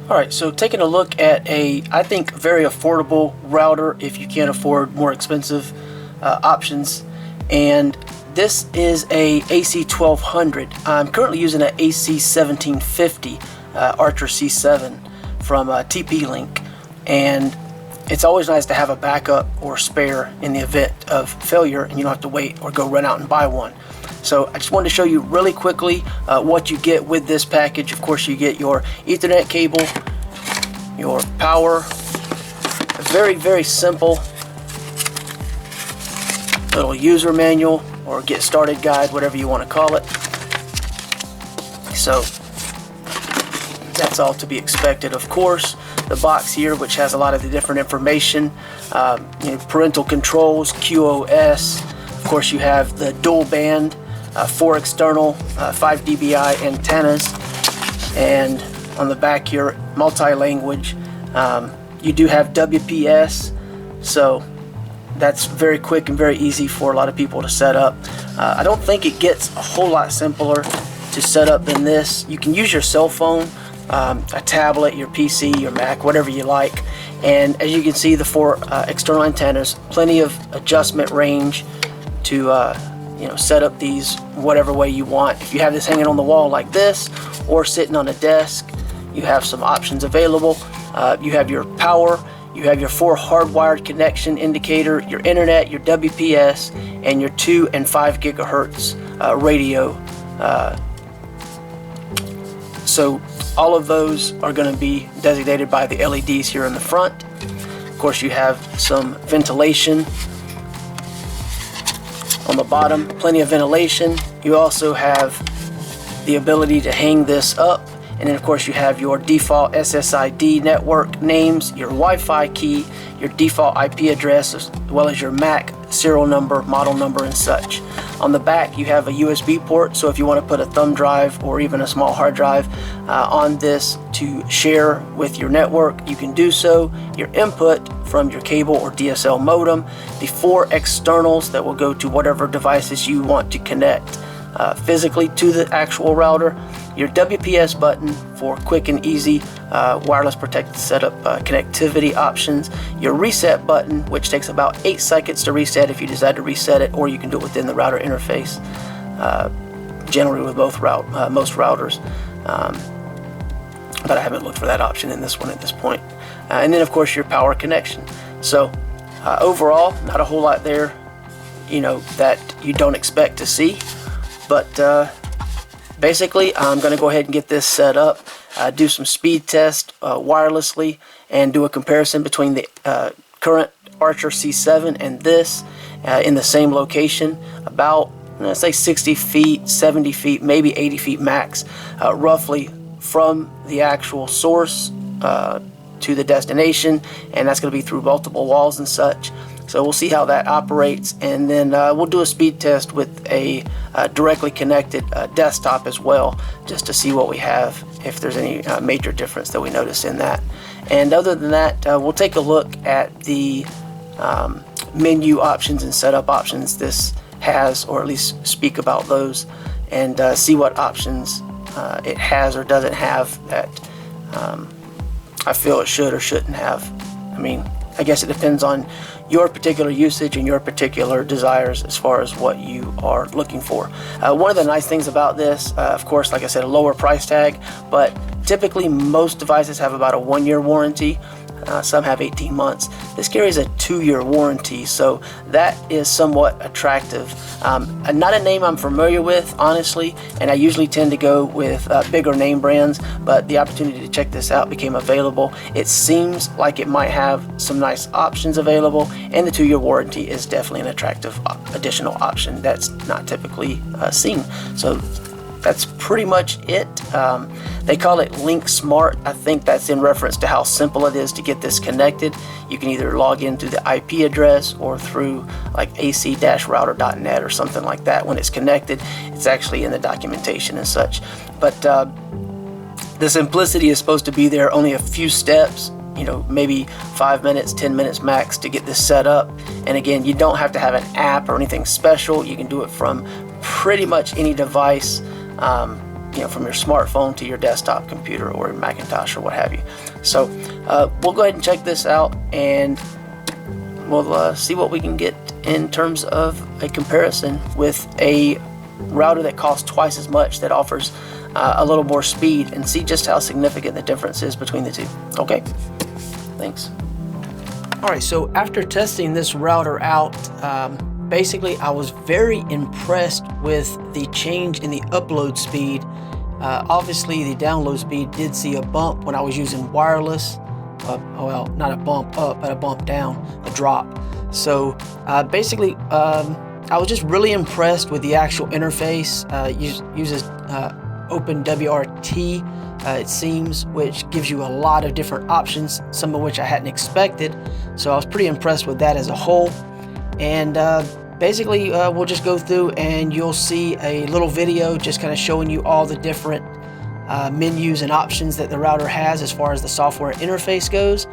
Alright, so taking a look at a, I think, very affordable router if you can't afford more expensive options. And this is a AC1200. I'm currently using an AC1750 Archer C7 from TP-Link, and it's always nice to have a backup or spare in the event of failure and you don't have to wait or go run out and buy one. So I just wanted to show you really quickly what you get with this package. Of course, you get your Ethernet cable, your power, a very simple little user manual or get started guide, whatever you want to call it. So that's all to be expected. Of course, the box here, which has a lot of the different information, parental controls, QoS. Of course, you have the dual band, 4 external 5 dBi antennas, and on the back here, multi-language. You do have WPS, so that's very quick and very easy for a lot of people to set up. I don't think it gets a whole lot simpler to set up than this. You can use your cell phone, a tablet, your PC, your Mac, whatever you like. And as you can see, the 4 external antennas, plenty of adjustment range to set up these whatever way you want. If you have this hanging on the wall like this or sitting on a desk, you have some options available. You have your power, you have your 4 hardwired connection indicator, your internet, your WPS, and your 2 and 5 gigahertz radio. So all of those are going to be designated by the LEDs here in the front. Of course, you have some ventilation on the bottom, plenty of ventilation. You also have the ability to hang this up, and then of course you have your default SSID network names, your Wi-Fi key, your default IP address, as well as your MAC serial number, model number, and such. On the back you have a USB port, so if you want to put a thumb drive or even a small hard drive on this to share with your network, you can do so. Your input from your cable or DSL modem, the 4 externals that will go to whatever devices you want to connect physically to the actual router, your WPS button for quick and easy wireless protected setup connectivity options, your reset button, which takes about 8 seconds to reset if you decide to reset it, or you can do it within the router interface, generally with most routers, but I haven't looked for that option in this one at this point. And then of course your power connection. So overall, not a whole lot there that you don't expect to see, but basically I'm going to go ahead and get this set up, do some speed test wirelessly, and do a comparison between the current Archer C7 and this in the same location, about let's say 60 feet, 70 feet, maybe 80 feet max, roughly from the actual source to the destination, and that's going to be through multiple walls and such. So we'll see how that operates, and then we'll do a speed test with a directly connected desktop as well, just to see what we have, if there's any major difference that we notice in that. And other than that, we'll take a look at the menu options and setup options this has, or at least speak about those, and see what options it has or doesn't have that I feel it should or shouldn't have. I mean, I guess it depends on your particular usage and your particular desires as far as what you are looking for. One of the nice things about this, of course, like I said, a lower price tag, but typically most devices have about a 1-year warranty. Some have 18 months. This carries a 2-year warranty, so that is somewhat attractive. Not a name I'm familiar with, honestly, and I usually tend to go with bigger name brands, but the opportunity to check this out became available. It seems like it might have some nice options available, and the 2-year warranty is definitely an attractive additional option that's not typically seen. So that's pretty much it. They call it Link Smart. I think that's in reference to how simple it is to get this connected. You can either log in through the IP address or through like ac-router.net or something like that. When it's connected, it's actually in the documentation and such. But the simplicity is supposed to be there, only a few steps, maybe 5 minutes, 10 minutes max to get this set up. And again, you don't have to have an app or anything special. You can do it from pretty much any device. from your smartphone to your desktop computer or Macintosh or what have you. So we'll go ahead and check this out, and we'll see what we can get in terms of a comparison with a router that costs twice as much, that offers a little more speed, and see just how significant the difference is between the two. Okay, thanks. Alright, so after testing this router out, basically I was very impressed with the change in the upload speed. Obviously the download speed did see a bump when I was using wireless. Well, not a bump up, but a bump down, a drop. So basically I was just really impressed with the actual interface. Uses OpenWRT, it seems, which gives you a lot of different options, some of which I hadn't expected. So I was pretty impressed with that as a whole. And basically we'll just go through and you'll see a little video just kind of showing you all the different menus and options that the router has as far as the software interface goes.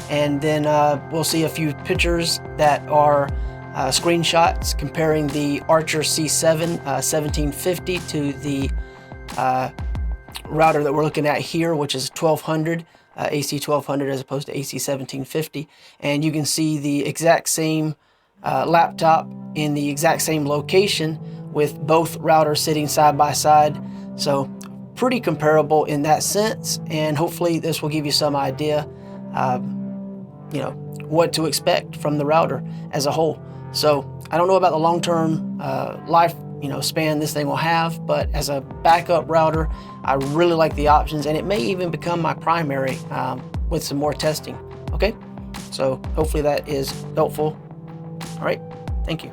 And then we'll see a few pictures that are screenshots comparing the Archer C7 1750 to the router that we're looking at here, which is 1200, AC1200 as opposed to AC1750. And you can see the exact same laptop in the exact same location with both routers sitting side by side. So pretty comparable in that sense, and hopefully this will give you some idea what to expect from the router as a whole. So I don't know about the long-term life span this thing will have, but as a backup router, I really like the options, and it may even become my primary with some more testing. Okay, so hopefully that is helpful. All right, thank you.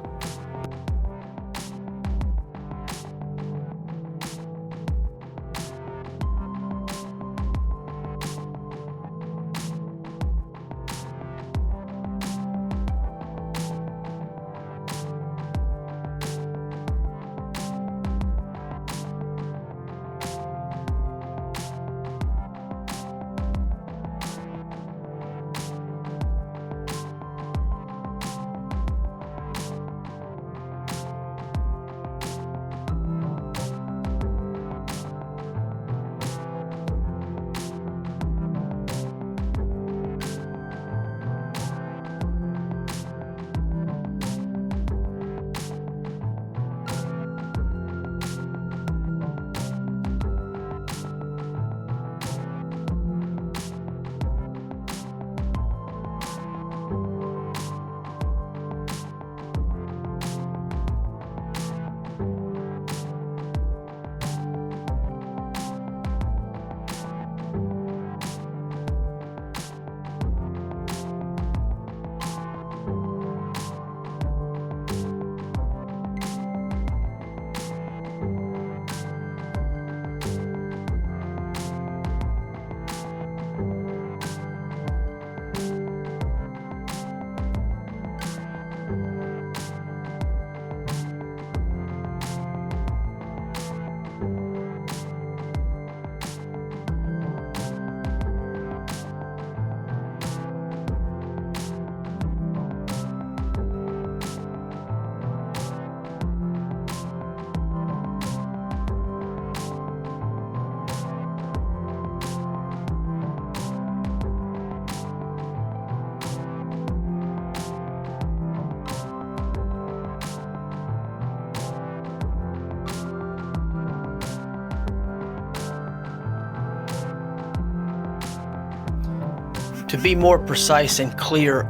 To be more precise and clear,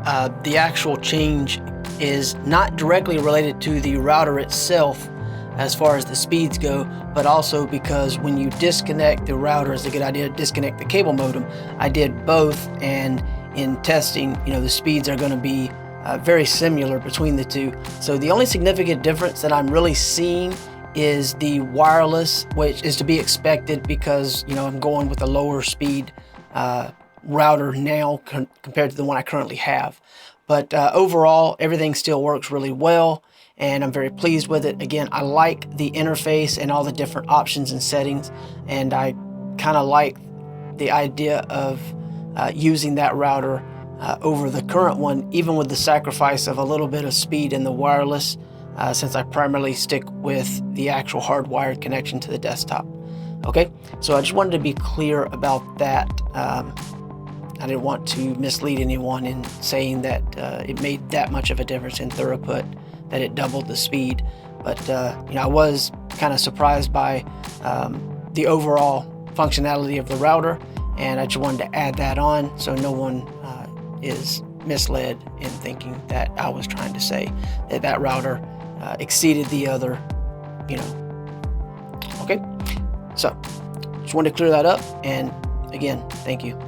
the actual change is not directly related to the router itself as far as the speeds go, but also because when you disconnect the router, it's a good idea to disconnect the cable modem. I did both, and in testing, the speeds are going to be very similar between the two. So the only significant difference that I'm really seeing is the wireless, which is to be expected because I'm going with a lower speed router now compared to the one I currently have. But overall, everything still works really well, and I'm very pleased with it. Again, I like the interface and all the different options and settings, and I kind of like the idea of using that router over the current one, even with the sacrifice of a little bit of speed in the wireless, since I primarily stick with the actual hardwired connection to the desktop. Okay, so I just wanted to be clear about that. I didn't want to mislead anyone in saying that it made that much of a difference in throughput, that it doubled the speed. But you know, I was kind of surprised by the overall functionality of the router, and I just wanted to add that on so no one is misled in thinking that I was trying to say that that router exceeded the other, you know. Okay, so just wanted to clear that up, and again, thank you.